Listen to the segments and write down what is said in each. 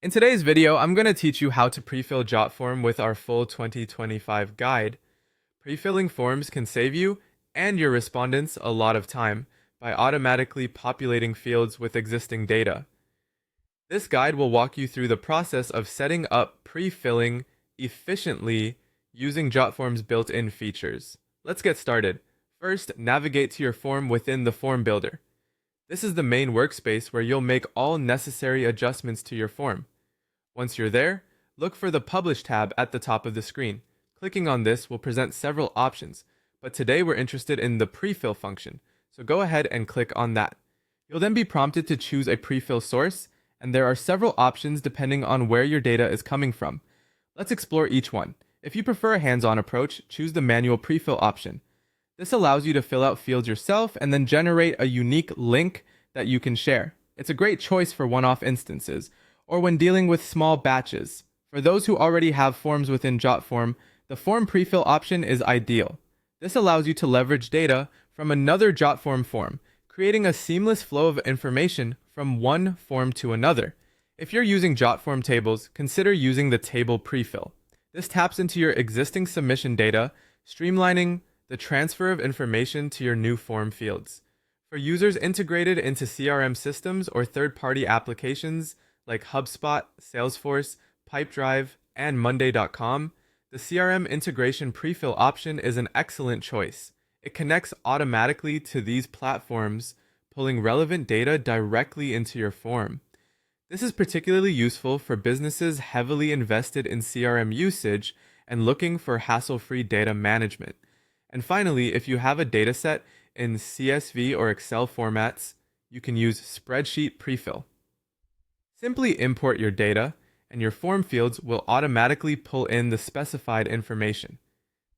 In today's video, I'm going to teach you how to prefill Jotform with our full 2025 guide. Prefilling forms can save you and your respondents a lot of time by automatically populating fields with existing data. This guide will walk you through the process of setting up prefilling efficiently using Jotform's built-in features. Let's get started. First, navigate to your form within the form builder. This is the main workspace where you'll make all necessary adjustments to your form. Once you're there, look for the Publish tab at the top of the screen. Clicking on this will present several options, but today we're interested in the prefill function, so go ahead and click on that. You'll then be prompted to choose a prefill source, and there are several options depending on where your data is coming from. Let's explore each one. If you prefer a hands-on approach, choose the manual prefill option. This allows you to fill out fields yourself and then generate a unique link that you can share. It's a great choice for one-off instances, or when dealing with small batches. For those who already have forms within Jotform, the form prefill option is ideal. This allows you to leverage data from another Jotform form, creating a seamless flow of information from one form to another. If you're using Jotform tables, consider using the table prefill. This taps into your existing submission data, streamlining the transfer of information to your new form fields. For users integrated into CRM systems or third-party applications like HubSpot, Salesforce, Pipedrive, and Monday.com, the CRM integration prefill option is an excellent choice. It connects automatically to these platforms, pulling relevant data directly into your form. This is particularly useful for businesses heavily invested in CRM usage and looking for hassle-free data management. And finally, if you have a dataset in CSV or Excel formats, you can use Spreadsheet Prefill. Simply import your data, and your form fields will automatically pull in the specified information.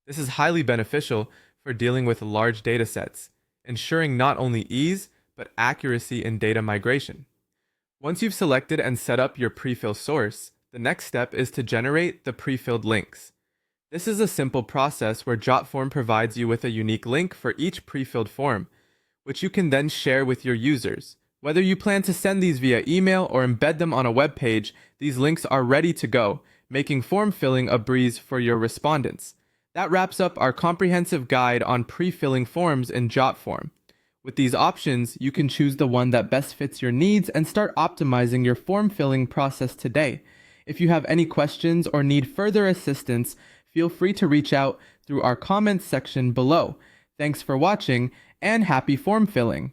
This is highly beneficial for dealing with large datasets, ensuring not only ease, but accuracy in data migration. Once you've selected and set up your prefill source, the next step is to generate the prefilled links. This is a simple process where Jotform provides you with a unique link for each prefilled form, which you can then share with your users. Whether you plan to send these via email or embed them on a web page, these links are ready to go, making form filling a breeze for your respondents. That wraps up our comprehensive guide on prefilling forms in Jotform. With these options, you can choose the one that best fits your needs and start optimizing your form filling process today. If you have any questions or need further assistance, feel free to reach out through our comments section below. Thanks for watching, and happy form filling!